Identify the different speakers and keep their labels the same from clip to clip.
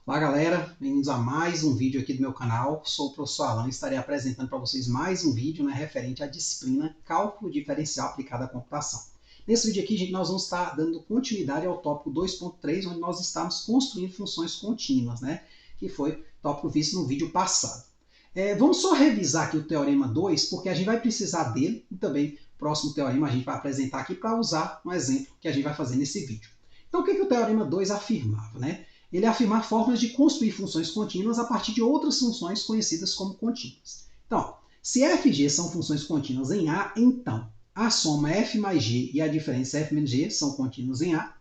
Speaker 1: Olá galera, bem-vindos a mais um vídeo aqui do meu canal. Sou o professor Alan e estarei apresentando para vocês mais um vídeo, referente à disciplina Cálculo Diferencial Aplicado à Computação. Nesse vídeo aqui, gente, nós vamos estar dando continuidade ao tópico 2.3, onde nós estamos construindo funções contínuas, que foi o tópico visto no vídeo passado. Vamos só revisar aqui o Teorema 2, porque a gente vai precisar dele e também o próximo teorema a gente vai apresentar aqui para usar no exemplo que a gente vai fazer nesse vídeo. Então, o que o Teorema 2 afirmava? Ele afirmar formas de construir funções contínuas a partir de outras funções conhecidas como contínuas. Então, se f e g são funções contínuas em A, então a soma f mais g e a diferença f menos g são contínuas em A.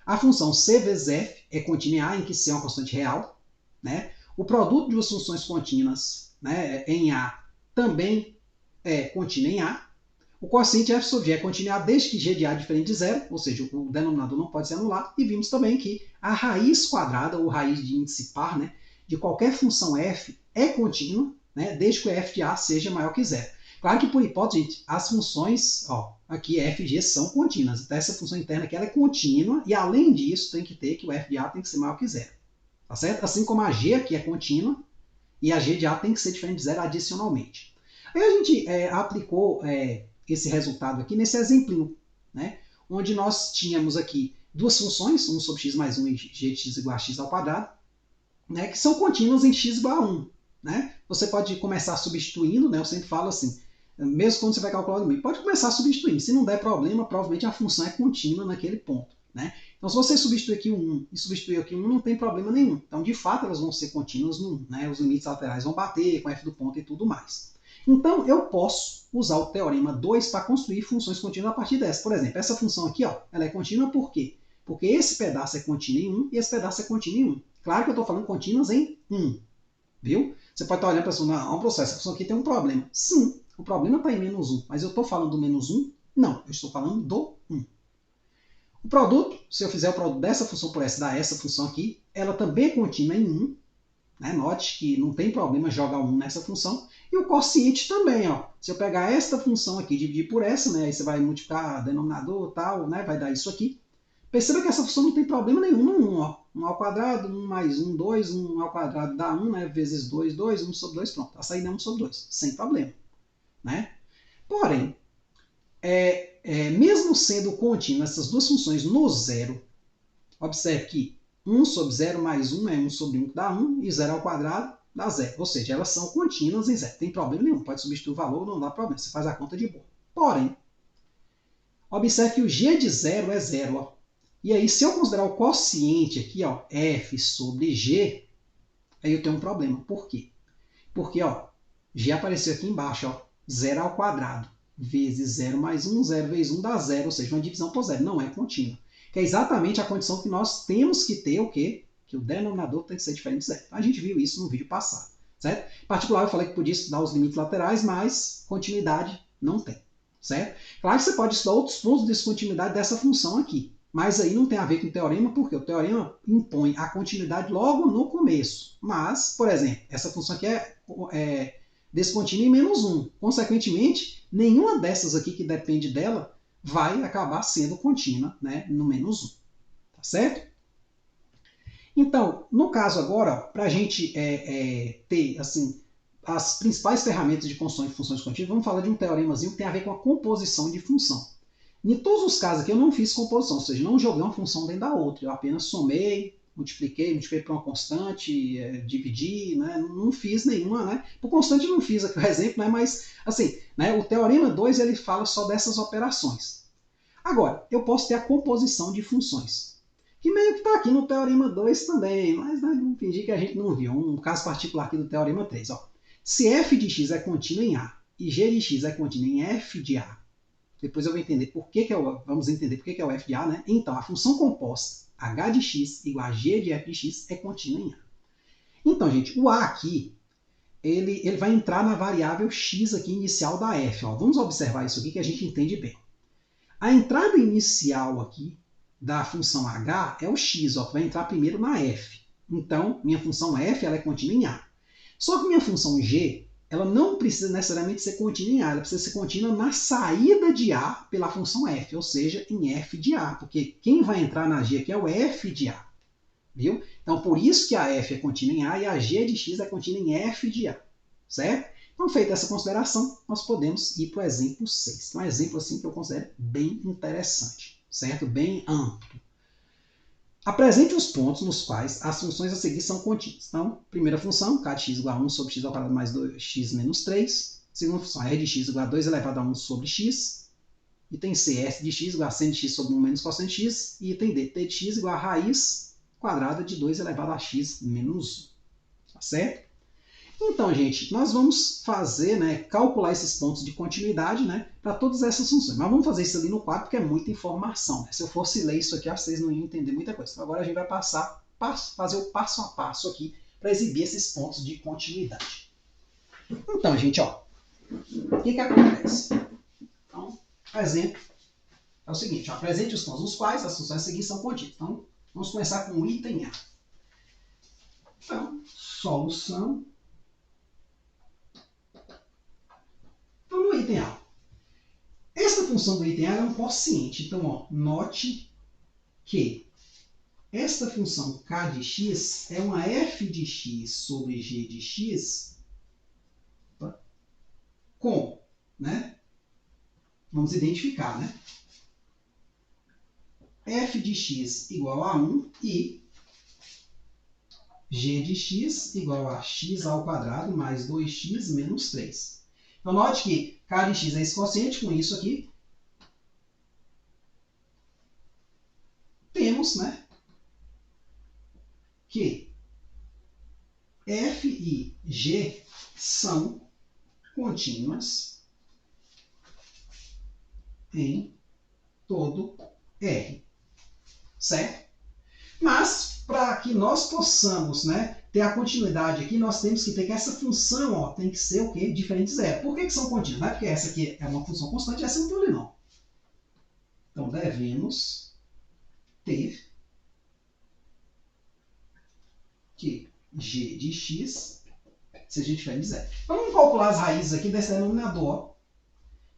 Speaker 1: A função c vezes f é contínua em A, em que c é uma constante real. O produto de duas funções contínuas em A também é contínuo em A. O quociente f sobre g é contínuo em A desde que g de A é diferente de zero, ou seja, o denominador não pode se anular. E vimos também que a raiz quadrada, ou raiz de índice par, de qualquer função f é contínua, desde que o f de A seja maior que zero. Claro que, por hipótese, gente, as funções, aqui f e g são contínuas. Então, essa função interna aqui ela é contínua, e além disso, tem que ter que o f de A tem que ser maior que zero. Tá certo? Assim como a g aqui é contínua, e a g de A tem que ser diferente de zero adicionalmente. Aí a gente aplicou esse resultado aqui nesse exemplinho, onde nós tínhamos aqui duas funções, 1 sobre x mais 1 e g de x igual a x ao quadrado, que são contínuas em x igual a 1. Você pode começar substituindo, eu sempre falo assim, mesmo quando você vai calcular o limite, pode começar substituindo. Se não der problema, provavelmente a função é contínua naquele ponto. Então, se você substituir aqui o 1 e substituir aqui o 1, não tem problema nenhum. Então, de fato, elas vão ser contínuas no 1. Os limites laterais vão bater com f do ponto e tudo mais. Então, eu posso usar o Teorema 2 para construir funções contínuas a partir dessa. Por exemplo, essa função aqui, ela é contínua por quê? Porque esse pedaço é contínuo em 1 e esse pedaço é contínuo em 1. Claro que eu estou falando contínuas em 1. Viu? Você pode estar olhando para isso, não, professor, essa função aqui tem um problema. Sim, o problema está em menos 1. Mas eu estou falando do menos 1? Não, eu estou falando do 1. O produto, se eu fizer o produto dessa função por essa, dá essa função aqui, ela também é contínua em 1. Note que não tem problema jogar 1 nessa função. E o quociente também, se eu pegar esta função aqui e dividir por essa, aí você vai multiplicar denominador tal, vai dar isso aqui. Perceba que essa função não tem problema nenhum no 1. 1 ao quadrado, 1 mais 1, 2, 1 ao quadrado dá 1, vezes 2, 2, 1 sobre 2, pronto. A saída é 1 sobre 2, sem problema. Porém, mesmo sendo contínuas essas duas funções no zero, observe que 1 sobre 0 mais 1 é 1 sobre 1 que dá 1, e 0 ao quadrado dá 0. Ou seja, elas são contínuas em 0. Não tem problema nenhum, pode substituir o valor, não dá problema, você faz a conta de boa. Porém, observe que o g de 0 é 0. E aí, se eu considerar o quociente aqui, f sobre g, aí eu tenho um problema. Por quê? Porque g apareceu aqui embaixo, 0 ao quadrado, vezes 0 mais 1, 0 vezes 1 dá 0, ou seja, uma divisão por 0, não é contínua. Que é exatamente a condição que nós temos que ter o quê? Que o denominador tem que ser diferente de 0. A gente viu isso no vídeo passado, certo? Em particular, eu falei que podia estudar os limites laterais, mas continuidade não tem, certo? Claro que você pode estudar outros pontos de descontinuidade dessa função aqui, mas aí não tem a ver com o teorema, porque o teorema impõe a continuidade logo no começo. Mas, por exemplo, essa função aqui é descontínua em menos 1. Consequentemente, nenhuma dessas aqui que depende dela vai acabar sendo contínua no menos 1. Tá certo? Então, no caso agora, para a gente ter assim, as principais ferramentas de construção de funções contínuas, vamos falar de um teoremazinho que tem a ver com a composição de função. Em todos os casos aqui eu não fiz composição, ou seja, não joguei uma função dentro da outra, eu apenas somei, multipliquei por uma constante, dividi, não fiz nenhuma, Por constante eu não fiz aqui o exemplo, mas assim, o Teorema 2 ele fala só dessas operações. Agora, eu posso ter a composição de funções, que meio que está aqui no Teorema 2 também, mas vamos fingir que a gente não viu, um caso particular aqui do Teorema 3. Se f de x é contínuo em A e g de x é contínuo em f de A, depois eu vou entender vamos entender por que é o f de A, Então, a função composta h de x igual a g de f de x é contínua em A. Então, gente, o A aqui, ele vai entrar na variável x aqui inicial da f. Vamos observar isso aqui que a gente entende bem. A entrada inicial aqui da função h é o x, que vai entrar primeiro na f. Então, minha função f ela é contínua em A. Só que minha função g ela não precisa necessariamente ser contínua em A, ela precisa ser contínua na saída de A pela função f, ou seja, em f de A, porque quem vai entrar na g aqui é o f de A. viu? Então, por isso que a f é contínua em A e a g de x é contínua em f de A, certo? Então, feita essa consideração, nós podemos ir para o exemplo 6. Então, é um exemplo assim que eu considero bem interessante, certo? Bem amplo. Apresente os pontos nos quais as funções a seguir são contínuas. Então, primeira função, k de x igual a 1 sobre x ao quadrado mais 2x menos 3. Segunda função, r de x igual a 2 elevado a 1 sobre x. Item C, s de x igual a sin de x sobre 1 menos cosseno de x. E item D, t de x igual a raiz quadrada de 2 elevado a x menos 1. Tá certo? Então, gente, nós vamos fazer, calcular esses pontos de continuidade, para todas essas funções. Mas vamos fazer isso ali no quadro, porque é muita informação. Se eu fosse ler isso aqui, vocês não iam entender muita coisa. Então, agora a gente vai fazer o passo a passo aqui para exibir esses pontos de continuidade. Então, gente, ó, o que acontece? Então, por exemplo, é o seguinte, ó, apresente os pontos nos quais as funções a seguir são contínuas. Então, vamos começar com o item A. Então, solução. Então, no item A, esta função do item A é um quociente. Então, ó, note que esta função k de x é uma f de x sobre g de x com, vamos identificar, f de x igual a 1 e g de x igual a x ao quadrado mais 2x menos 3. Então, note que k de x é esse quociente, com isso aqui, temos, que f e g são contínuas em todo R, certo? Mas, para que nós possamos, ter a continuidade aqui, nós temos que ter que essa função, ó, tem que ser o quê? Diferente de zero. Por que são contínuas? Não é porque essa aqui é uma função constante e essa é um polinômio. Então, devemos ter que g de x seja diferente de zero. Então, vamos calcular as raízes aqui desse denominador.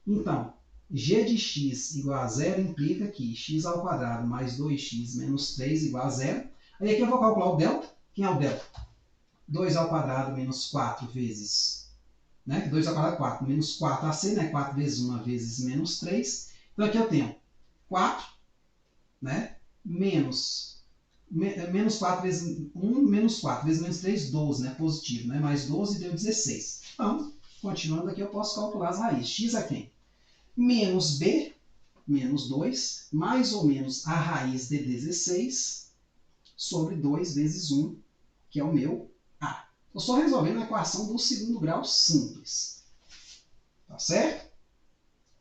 Speaker 1: Então, g de x igual a zero implica que x ao quadrado mais 2x menos 3 igual a zero. Aí aqui eu vou calcular o delta. Quem é o delta? 2 ao quadrado menos 4 vezes... 2 ao quadrado 4 menos 4ac, 4 vezes 1 vezes menos 3. Então aqui eu tenho 4, menos 4 vezes 1, menos 4 vezes menos 3, 12, positivo, mais 12 deu 16. Então, continuando aqui, eu posso calcular as raízes. X é quem? Menos b, menos 2, mais ou menos a raiz de 16 sobre 2 vezes 1, que é o meu A. Eu estou resolvendo a equação do segundo grau simples. Tá certo?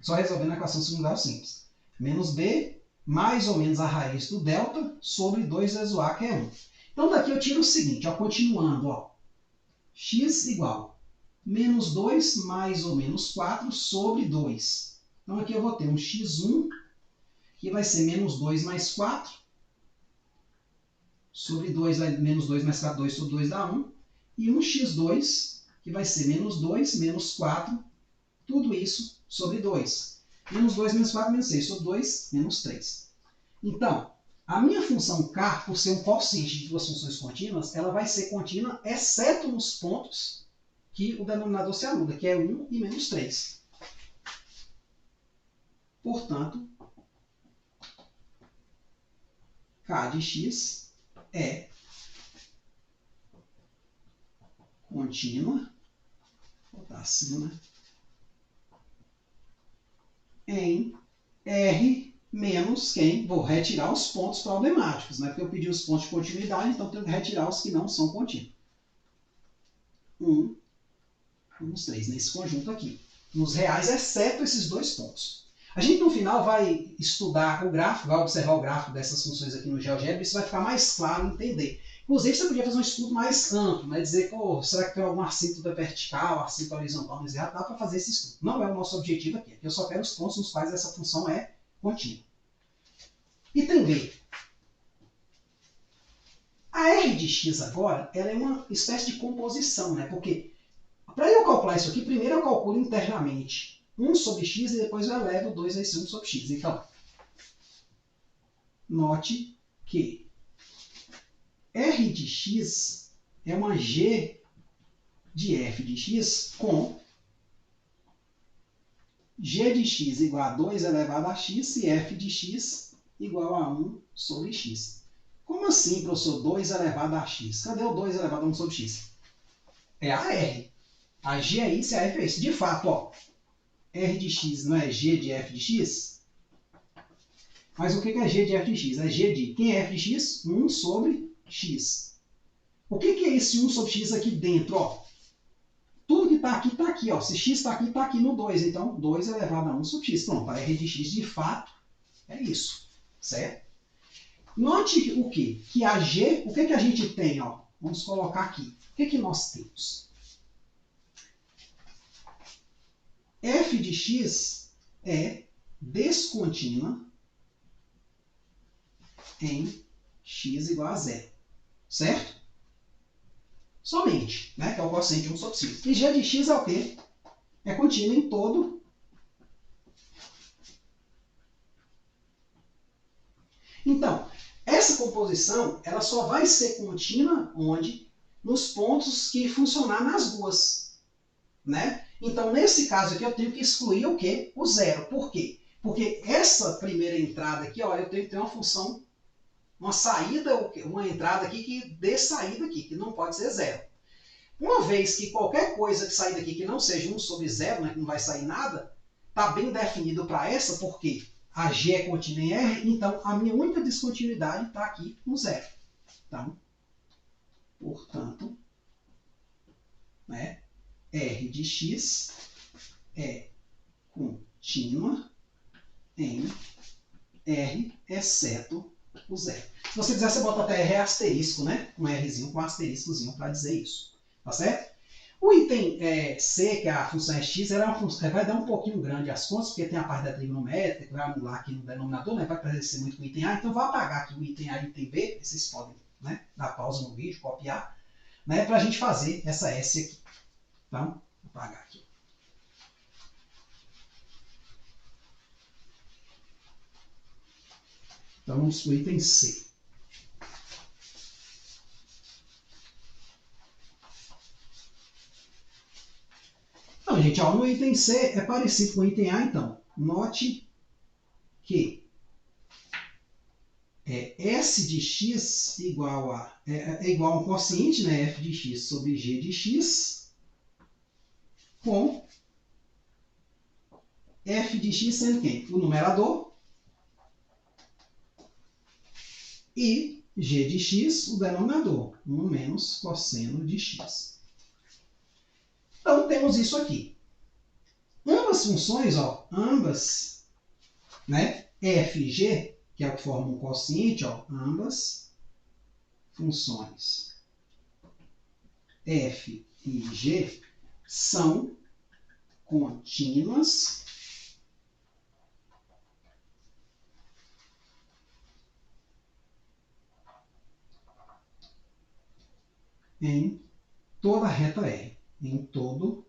Speaker 1: Só resolvendo a equação do segundo grau simples. Menos b, mais ou menos a raiz do delta, sobre 2 vezes o A, que é 1. Então, daqui eu tiro o seguinte, ó, continuando, ó, x igual menos 2 mais ou menos 4 sobre 2. Então, aqui eu vou ter um x1, que vai ser menos 2 mais 4, sobre 2, menos 2 mais 4, 2 sobre 2 dá 1. E um x2, que vai ser menos 2, menos 4, tudo isso sobre 2. Menos 2, menos 4, menos 6, sobre 2, menos 3. Então, a minha função k, por ser um quociente de duas funções contínuas, ela vai ser contínua, exceto nos pontos que o denominador se anula, que é 1 e menos 3. Portanto, k de x é contínua, vou botar assim, em R menos quem? Vou retirar os pontos problemáticos, porque eu pedi os pontos de continuidade, então tenho que retirar os que não são contínuos. 1, menos 3, nesse conjunto aqui. Nos reais, exceto esses dois pontos. A gente, no final, vai estudar o gráfico, vai observar o gráfico dessas funções aqui no GeoGebra, isso vai ficar mais claro entender. Inclusive, você podia fazer um estudo mais amplo, dizer, pô, será que tem algum assíntota vertical, assíntota horizontal no exato? Dá para fazer esse estudo. Não é o nosso objetivo aqui. Aqui eu só quero os pontos nos quais essa função é contínua. Item B. A R de x agora, ela é uma espécie de composição, porque para eu calcular isso aqui, primeiro eu calculo internamente 1 sobre x e depois eu elevo 2 vezes 1 sobre x. Então, note que R de x é uma g de f de x com g de x igual a 2 elevado a x e f de x igual a 1 sobre x. Como assim, professor, 2 elevado a x? Cadê o 2 elevado a 1 sobre x? É a R. A g é isso e a f é isso. De fato, ó, R de x não é g de f de x? Mas o que é g de f de x? É g de... Quem é f de x? 1 sobre x. O que é esse 1 sobre x aqui dentro? Ó? Tudo que está aqui. Ó. Se x está aqui no 2. Então, 2 elevado a 1 sobre x. Pronto, a R de x, de fato, é isso. Certo? Note o quê? Que a g... O que a gente tem? Ó? Vamos colocar aqui. O que nós temos? F de x é descontínua em x igual a 0. Certo? Somente, né? Que é o quociente de 1 sobre x. E g de x é o quê? É contínua em todo. Então, essa composição ela só vai ser contínua onde? Nos pontos que funcionar nas duas. Né? Então, nesse caso aqui, eu tenho que excluir o quê? O zero. Por quê? Porque essa primeira entrada aqui, ó, eu tenho que ter uma função, uma saída, uma entrada aqui que dê saída aqui, que não pode ser zero. Uma vez que qualquer coisa que sair daqui que não seja 1 sobre 0, né, que não vai sair nada, está bem definido para essa, porque a g é contínua em R, então a minha única descontinuidade está aqui no zero. Então, portanto, né, R de x é contínua em R, exceto o zero. Se você quiser, você bota até R asterisco, né? Um Rzinho com asteriscozinho para dizer isso. Tá certo? O item C, que é a função x, ela é uma função, vai dar um pouquinho grande as contas, porque tem a parte da trigonométrica, que vai anular aqui no denominador, né? Vai parecer muito com o item A, então vou apagar aqui o item A e o item B, vocês podem, né, dar pausa no vídeo, copiar, né, para a gente fazer essa S aqui. Então, vou apagar aqui. Então, vamos para o item C. Então, gente, ó, no item C é parecido com o item A, então. Note que S de x igual a, é igual a um quociente, né, f de x sobre g de x, com f de x sendo quem? O numerador, e g de x, o denominador, 1 menos cosseno de x. Então, temos isso aqui. Ambas funções, ó, ambas, né, f e g, que é o que forma um quociente, ó, ambas funções f e g são contínuas em toda a reta R, em todo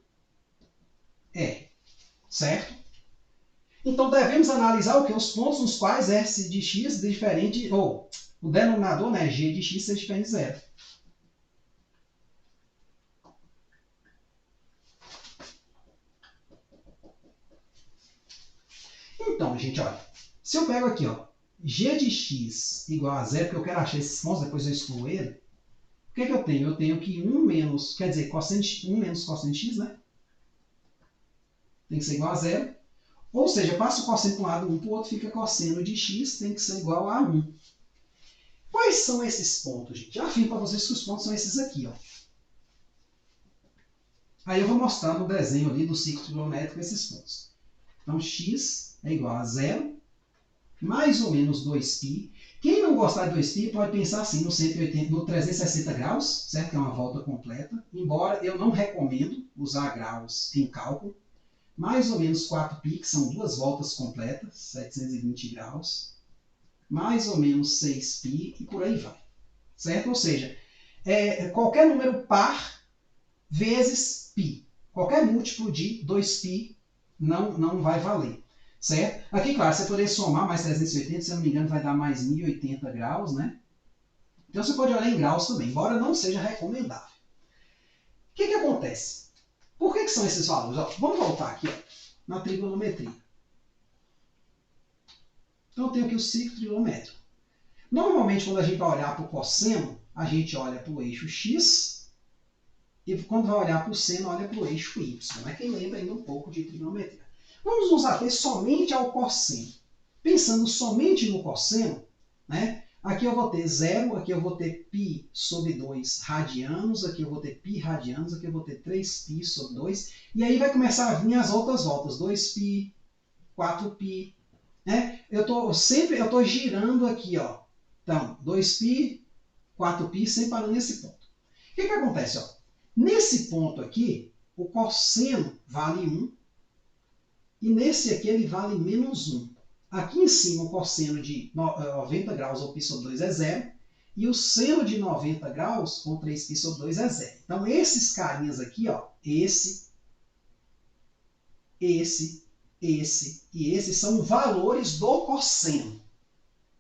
Speaker 1: R, certo? Então, devemos analisar o que? Os pontos nos quais S de x é diferente, ou o denominador, né, g de x seja diferente de zero. Então, gente, olha, se eu pego aqui, ó, g de x igual a zero, porque eu quero achar esses pontos, depois eu excluo ele, o que eu tenho? Eu tenho que 1 menos, quer dizer, 1 menos cosseno de x, né? Tem que ser igual a zero. Ou seja, eu passo o cosseno para um lado, 1 para o outro, fica cosseno de x, tem que ser igual a 1. Quais são esses pontos, gente? Eu afirmo para vocês que os pontos são esses aqui, ó. Aí eu vou mostrar no desenho ali do ciclo trigonométrico esses pontos. Então, x é igual a 0, mais ou menos 2π. Quem não gostar de 2π pode pensar assim no 180, no 360 graus, certo? Que é uma volta completa. Embora eu não recomendo usar graus em cálculo. Mais ou menos 4π, que são duas voltas completas, 720 graus. Mais ou menos 6π e por aí vai. Certo? Ou seja, qualquer número par vezes π. Qualquer múltiplo de 2π não vai valer. Certo? Aqui, claro, você poderia somar mais 380, se eu não me engano, vai dar mais 1080 graus, né? Então você pode olhar em graus também, embora não seja recomendável. O que acontece? Por que são esses valores? Ó, vamos voltar aqui, ó, na trigonometria. Então eu tenho aqui o ciclo trigonométrico. Normalmente, quando a gente vai olhar para o cosseno, a gente olha para o eixo x, e quando vai olhar para o seno, olha para o eixo y. É quem lembra ainda um pouco de trigonometria. Vamos nos ater somente ao cosseno. Pensando somente no cosseno, né? Aqui eu vou ter 0, aqui eu vou ter π sobre 2 radianos, aqui eu vou ter π radianos, aqui eu vou ter 3π sobre 2, e aí vai começar a vir as outras voltas, 2π, 4π, né? Eu tô girando aqui, ó. Então, 2π, 4π, sempre parando nesse ponto. O que acontece? Ó? Nesse ponto aqui, o cosseno vale 1, e nesse aqui ele vale menos 1. Aqui em cima, o cosseno de 90 graus, ou π sobre 2, é 0. E o seno de 90 graus, ou 3π sobre 2, é 0. Então, esses carinhas aqui, ó, esse e esse são valores do cosseno.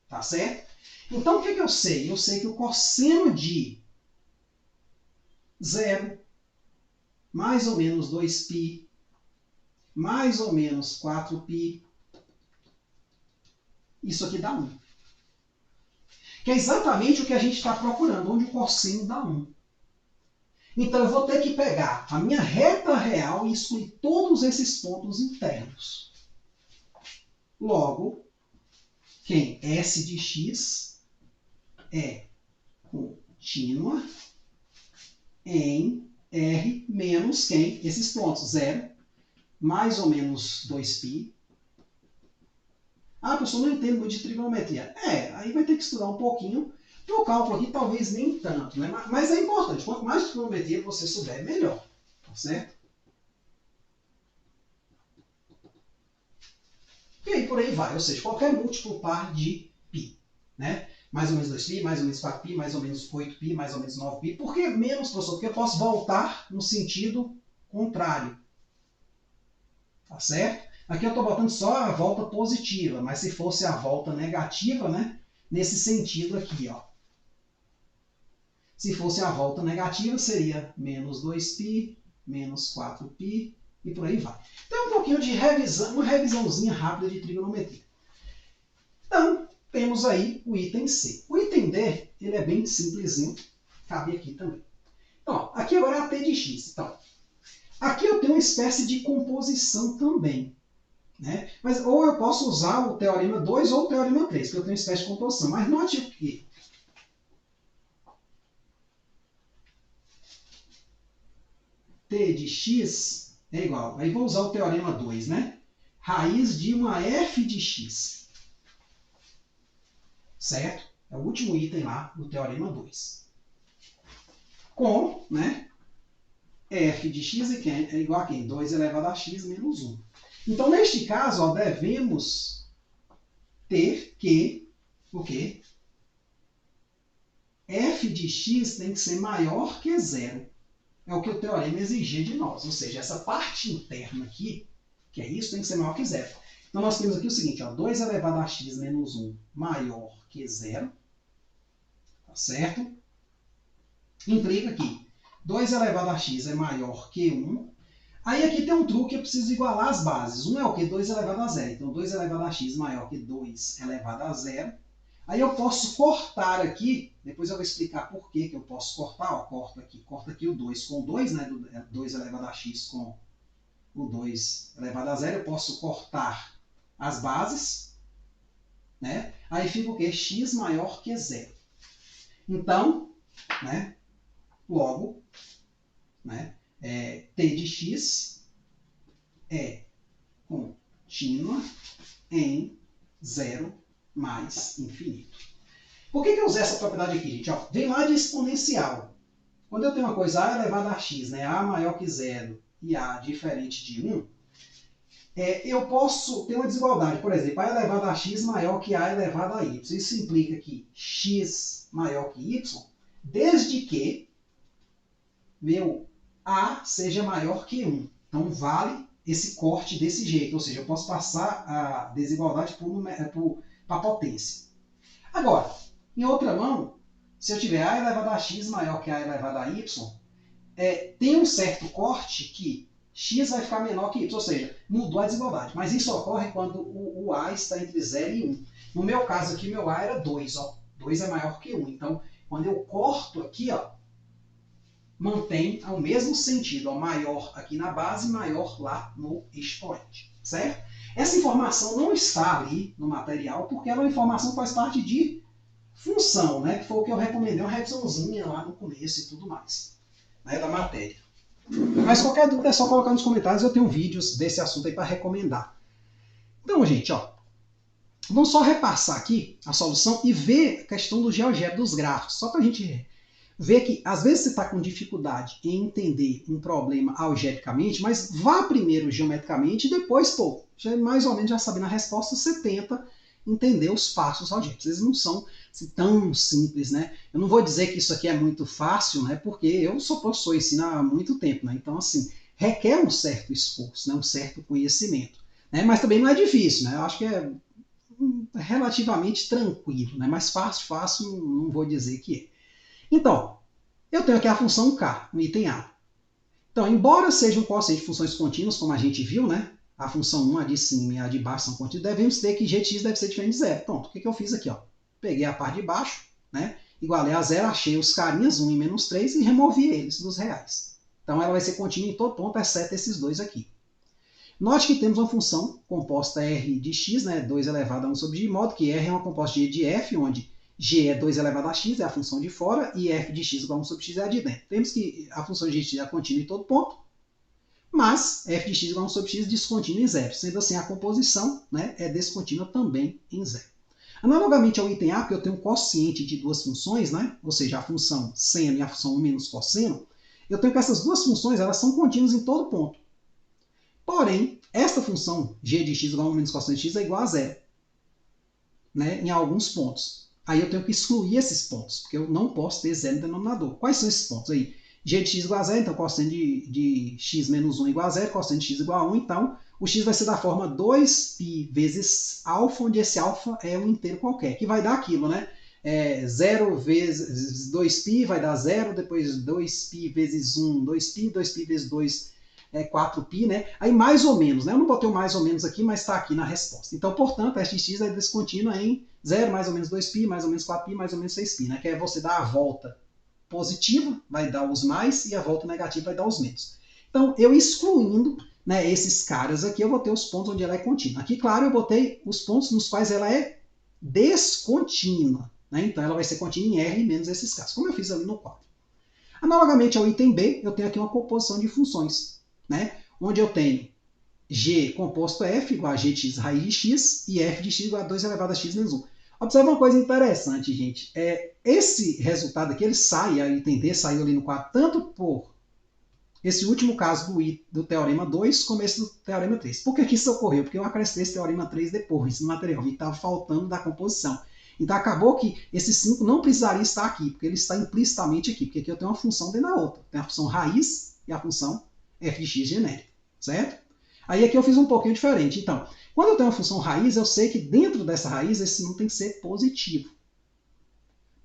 Speaker 1: Tá certo? Então, o que eu sei? Eu sei que o cosseno de 0, mais ou menos 2π, mais ou menos 4π, isso aqui dá 1. Que é exatamente o que a gente está procurando, onde o cosseno dá 1. Então, eu vou ter que pegar a minha reta real e excluir todos esses pontos internos. Logo, quem S de x é contínua em R menos quem? Esses pontos, 0, mais ou menos 2π. Ah, professor, não entendo muito de trigonometria. Aí vai ter que estudar um pouquinho. O cálculo aqui talvez nem tanto, né? Mas é importante. Quanto mais trigonometria você souber, melhor. Tá certo? E aí por aí vai. Ou seja, qualquer múltiplo par de π. Né? Mais ou menos 2π, mais ou menos 4π, mais ou menos 8π, mais ou menos 9π. Por que menos, professor? Porque eu posso voltar no sentido contrário. Tá certo? Aqui eu estou botando só a volta positiva, mas se fosse a volta negativa, né? Nesse sentido aqui, ó. Se fosse a volta negativa, seria menos 2π, menos 4π, e por aí vai. Então, um pouquinho de revisão, uma revisãozinha rápida de trigonometria. Então, temos aí o item C. O item D, ele é bem simplesinho, cabe aqui também. Então, aqui agora é a t de x. Então, aqui eu tenho uma espécie de composição também. Né? Mas ou eu posso usar o teorema 2 ou o teorema 3, porque eu tenho uma espécie de composição. Mas note que t de x é igual. Aí vou usar o teorema 2, né? Raiz de uma f de x. Certo? É o último item lá do teorema 2. Com, né? F de x é igual a quem? 2 elevado a x menos 1. Então, neste caso, ó, devemos ter que o quê? F de x tem que ser maior que 0. É o que o teorema exigia de nós. Ou seja, essa parte interna aqui, que é isso, tem que ser maior que 0. Então, nós temos aqui o seguinte, ó, 2 elevado a x menos 1 maior que 0. Tá certo? Implica que 2 elevado a x é maior que 1. Aí aqui tem um truque, eu preciso igualar as bases. 1 é o quê? 2 elevado a 0. Então, 2 elevado a x maior que 2 elevado a 0. Aí eu posso cortar aqui, depois eu vou explicar por que eu posso cortar. Ó, corta aqui o 2 com 2, né? 2 elevado a x com o 2 elevado a 0. Eu posso cortar as bases, né? Aí fica o quê? X maior que 0. Então, né? Logo, né? T de x é contínua em 0 mais infinito. Por que eu usei essa propriedade aqui, gente? Ó, vem lá de exponencial. Quando eu tenho uma coisa a elevado a x, né, a maior que 0 e a diferente de 1, eu posso ter uma desigualdade. Por exemplo, a elevado a x maior que a elevado a y. Isso implica que x maior que y, desde que meu a seja maior que 1. Então, vale esse corte desse jeito. Ou seja, eu posso passar a desigualdade para a potência. Agora, em outra mão, se eu tiver a elevado a x maior que a elevado a y, tem um certo corte que x vai ficar menor que y, ou seja, mudou a desigualdade. Mas isso ocorre quando o a está entre 0 e 1. No meu caso aqui, meu a era 2. Ó. 2 é maior que 1. Então, quando eu corto aqui, ó, mantém o mesmo sentido. Ó, maior aqui na base, maior lá no expoente. Certo? Essa informação não está ali no material, porque ela é uma informação que faz parte de função, né? Que foi o que eu recomendei, uma revisãozinha lá no começo e tudo mais, né, da matéria. Mas qualquer dúvida é só colocar nos comentários, eu tenho vídeos desse assunto aí para recomendar. Então, gente, ó, vamos só repassar aqui a solução e ver a questão do GeoGebra, dos gráficos, só para a gente ver que às vezes você está com dificuldade em entender um problema algebricamente, mas vá primeiro geometricamente e depois, pô, já, mais ou menos já sabendo a resposta, você tenta entender os passos algébricos. Eles não são assim, tão simples, né? Eu não vou dizer que isso aqui é muito fácil, né? Porque eu sou professor e ensino há muito tempo, né? Então, assim, requer um certo esforço, né? Um certo conhecimento, né? Mas também não é difícil, né? Eu acho que é relativamente tranquilo, né? Mas fácil, não vou dizer que é. Então, eu tenho aqui a função k, no item A. Então, embora seja um quociente de funções contínuas, como a gente viu, né? A função 1, a de cima e a de baixo são contínuas, devemos ter que g de x deve ser diferente de zero. Pronto, o que eu fiz aqui? Ó? Peguei a parte de baixo, né? Igualei a zero, achei os carinhas, 1 e menos 3, e removi eles dos reais. Então, ela vai ser contínua em todo ponto, exceto esses dois aqui. Note que temos uma função composta r de x, né? 2 elevado a 1 sobre g, de modo que r é uma composta de f, onde g é 2 elevado a x, é a função de fora, e f de x igual a 1 sobre x é a de dentro. Temos que a função de x é contínua em todo ponto, mas f de x igual a 1 sobre x descontínua em zero. Sendo assim, a composição, né, é descontínua também em zero. Analogamente ao item A, porque eu tenho um quociente de duas funções, né, ou seja, a função seno e a função 1 menos cosseno, eu tenho que essas duas funções elas são contínuas em todo ponto. Porém, esta função g de x igual a 1 menos cosseno de x é igual a zero, né, em alguns pontos. Aí eu tenho que excluir esses pontos, porque eu não posso ter zero no denominador. Quais são esses pontos aí? G de x igual a zero, então cosseno de x menos 1 igual a zero, cosseno de x igual a 1, então o x vai ser da forma 2π vezes alfa, onde esse alfa é um inteiro qualquer, que vai dar aquilo, né? 0 vezes 2π vai dar 0, depois 2π vezes 1, 2π, 2π vezes 2 é 4π, né? Aí mais ou menos, né? Eu não botei o mais ou menos aqui, mas está aqui na resposta. Então, portanto, f de x é descontínua em 0, mais ou menos 2π, mais ou menos 4π, mais ou menos 6π, né? Que é você dar a volta positiva, vai dar os mais, e a volta negativa vai dar os menos. Então, eu excluindo, né, esses caras aqui, eu vou ter os pontos onde ela é contínua. Aqui, claro, eu botei os pontos nos quais ela é descontínua, né? Então, ela vai ser contínua em R menos esses casos, como eu fiz ali no quadro. Analogamente ao item B, eu tenho aqui uma composição de funções, né? Onde eu tenho g composto f igual a g de x raiz de x e f de x igual a 2 elevado a x menos 1. Observe uma coisa interessante, gente. Esse resultado aqui, ele sai, a item D saiu ali no quadro, tanto por esse último caso do teorema 2, como esse do teorema 3. Por que isso ocorreu? Porque eu acrescentei esse teorema 3 depois no material, e estava faltando da composição. Então acabou que esse 5 não precisaria estar aqui, porque ele está implicitamente aqui, porque aqui eu tenho uma função dentro da outra. Tem a função raiz e a função f de x genérica, certo? Aí aqui eu fiz um pouquinho diferente. Então, quando eu tenho uma função raiz, eu sei que dentro dessa raiz esse número tem que ser positivo.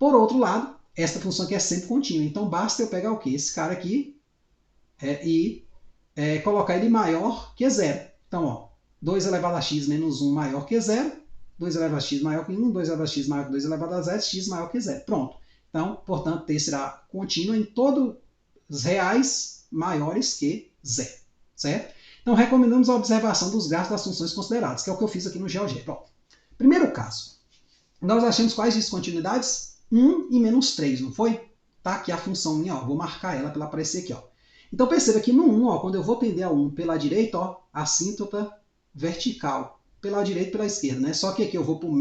Speaker 1: Por outro lado, esta função aqui é sempre contínua. Então, basta eu pegar o quê? Esse cara aqui e colocar ele maior que zero. Então, ó, 2 elevado a x menos 1 maior que zero, 2 elevado a x maior que 1, 2 elevado a x maior que 2 elevado a zero, x maior que zero. Pronto. Então, portanto, t será contínua em todos os reais maiores que zero. Certo? Então, recomendamos a observação dos gráficos das funções consideradas, que é o que eu fiz aqui no GeoGebra. Primeiro caso, nós achamos quais descontinuidades? 1 e menos 3, não foi? Tá aqui a função minha, ó, vou marcar ela para ela aparecer aqui. Ó. Então, perceba que no 1, ó, quando eu vou tender a 1 pela direita, ó, assíntota vertical, pela direita e pela esquerda. Né? Só que aqui eu vou para o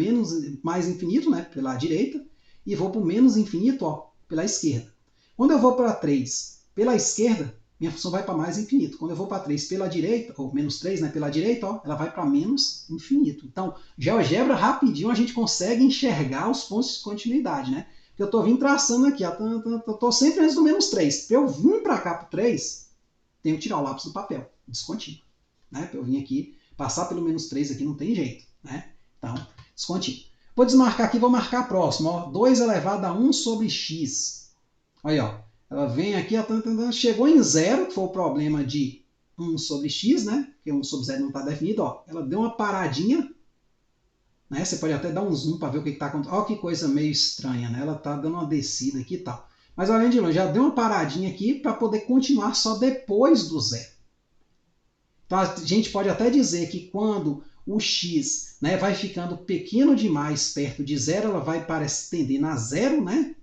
Speaker 1: mais infinito, né, pela direita, e vou para o menos infinito, ó, pela esquerda. Quando eu vou para 3 pela esquerda, minha função vai para mais infinito. Quando eu vou para 3 pela direita, ou menos 3, né, pela direita, ó, ela vai para menos infinito. Então, GeoGebra, rapidinho a gente consegue enxergar os pontos de continuidade, né? Porque eu estou vindo traçando aqui, estou sempre antes do menos 3. Para eu vir para cá para o 3, tenho que tirar o lápis do papel, descontínuo. Né? Para eu vir aqui, passar pelo menos 3 aqui não tem jeito. Né? Então, descontínuo. Vou desmarcar aqui, vou marcar a próxima. Ó, 2 elevado a 1 sobre x. Aí, ó, ela vem aqui, ó, chegou em 0, que foi o problema de 1 sobre x, né? Porque 1 sobre 0 não está definido. Ó, ela deu uma paradinha. Né? Você pode até dar um zoom para ver o que está acontecendo. Olha que coisa meio estranha, né? Ela está dando uma descida aqui e tal. Mas olhando de longe, já deu uma paradinha aqui para poder continuar só depois do zero. Então a gente pode até dizer que quando o x, né, vai ficando pequeno demais perto de zero, ela vai tendendo a zero, né?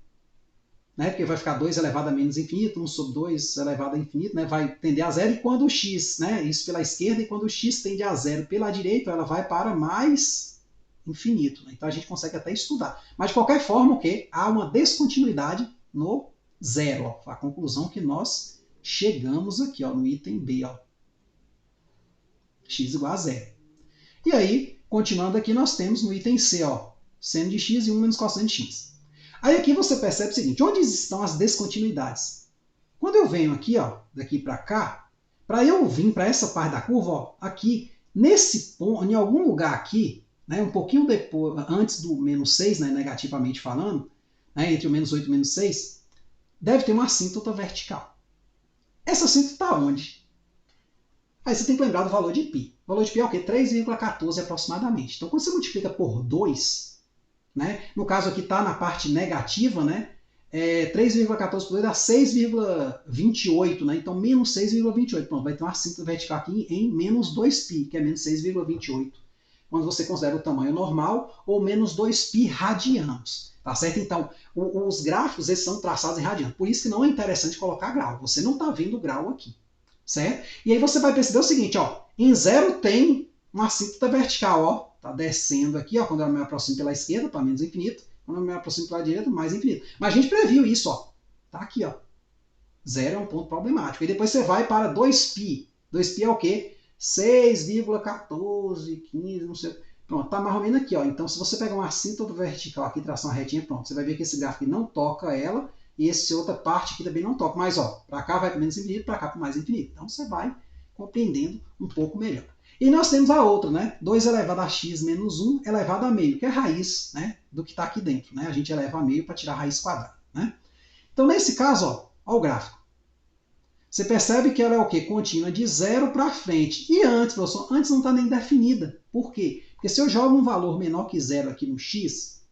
Speaker 1: Porque vai ficar 2 elevado a menos infinito, 1 sobre 2 elevado a infinito, né? Vai tender a zero. E quando o x, né, isso pela esquerda, e quando o x tende a zero pela direita, ela vai para mais infinito. Né? Então a gente consegue até estudar. Mas de qualquer forma, o quê? Há uma descontinuidade no zero. Ó. A conclusão que nós chegamos aqui, ó, no item B. Ó. X igual a zero. E aí, continuando aqui, nós temos no item C, ó, seno de x e 1 menos cosseno de x. Aí aqui você percebe o seguinte, onde estão as descontinuidades? Quando eu venho aqui, ó, daqui para cá, para eu vir para essa parte da curva, ó, aqui, nesse ponto, em algum lugar aqui, né, um pouquinho depois, antes do menos 6, né, negativamente falando, né, entre o menos 8 e o menos 6, deve ter uma assíntota vertical. Essa assíntota está onde? Aí você tem que lembrar do valor de π. O valor de π é o quê? 3,14 aproximadamente. Então, quando você multiplica por 2, né, no caso aqui está na parte negativa, né, 3,14 por 2 dá 6,28, né, então menos 6,28. Pronto, vai ter uma assíntota vertical aqui em menos 2π, que é menos 6,28. Quando você considera o tamanho normal, ou menos 2π radianos. Tá certo? Então, os gráficos eles são traçados em radianos. Por isso que não é interessante colocar grau. Você não está vendo grau aqui. Certo? E aí você vai perceber o seguinte, ó, em 0 tem uma assíntota vertical, ó, tá descendo aqui, ó, quando eu me aproximo pela esquerda, para menos infinito, quando eu me aproximo pela direita, mais infinito. Mas a gente previu isso, ó, tá aqui, ó, 0 é um ponto problemático. E depois você vai para 2π. 2π é o quê? 6,14, 15, não sei. Pronto, tá mais ou menos aqui, ó. Então, se você pegar uma assíntota vertical aqui, traçar uma retinha, pronto, você vai ver que esse gráfico não toca ela, e essa outra parte aqui também não toca. Mas, ó, para cá vai para menos infinito, para cá para mais infinito. Então, você vai compreendendo um pouco melhor. E nós temos a outra, né? 2 elevado a x menos 1 elevado a meio, que é a raiz, né, do que está aqui dentro. Né? A gente eleva a meio para tirar a raiz quadrada. Né? Então, nesse caso, ó o gráfico. Você percebe que ela é o quê? Contínua de 0 para frente. E antes, professor, antes não está nem definida. Por quê? Porque se eu jogo um valor menor que 0 aqui no x,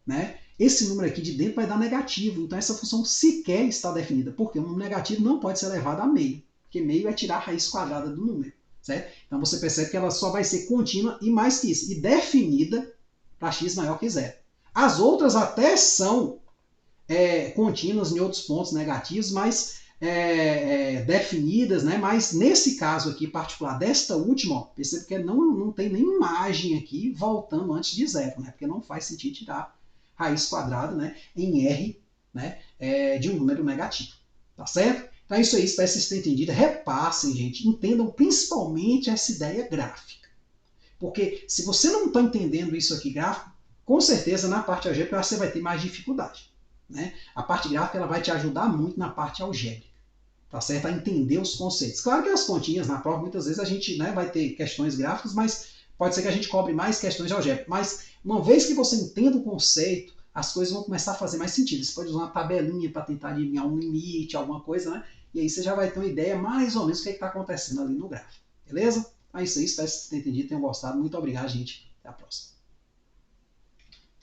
Speaker 1: né, esse número aqui de dentro vai dar negativo. Então essa função sequer está definida. Porque um número negativo não pode ser elevado a meio. Porque meio é tirar a raiz quadrada do número. Certo? Então você percebe que ela só vai ser contínua e mais que isso. E definida para x maior que 0. As outras até são contínuas em outros pontos negativos, mas definidas, né? Mas nesse caso aqui particular, desta última, ó, percebe que não tem nenhuma imagem aqui voltando antes de 0, né? Porque não faz sentido tirar raiz quadrada, né, em R, né, de um número negativo. Tá certo? Então é isso aí, espero que vocês tenham entendido. Repassem, gente, entendam principalmente essa ideia gráfica. Porque se você não está entendendo isso aqui gráfico, com certeza na parte algébrica você vai ter mais dificuldade. Né? A parte gráfica ela vai te ajudar muito na parte algébrica, tá certo? A entender os conceitos. Claro que as continhas na prova, muitas vezes a gente, né, vai ter questões gráficas, mas pode ser que a gente cobre mais questões de algébrica. Mas uma vez que você entenda o conceito, as coisas vão começar a fazer mais sentido. Você pode usar uma tabelinha para tentar adivinhar um limite, alguma coisa, né? E aí você já vai ter uma ideia mais ou menos do que está acontecendo ali no gráfico. Beleza? Então é isso aí, espero que vocês tenham entendido, tenham gostado. Muito obrigado, gente. Até a próxima.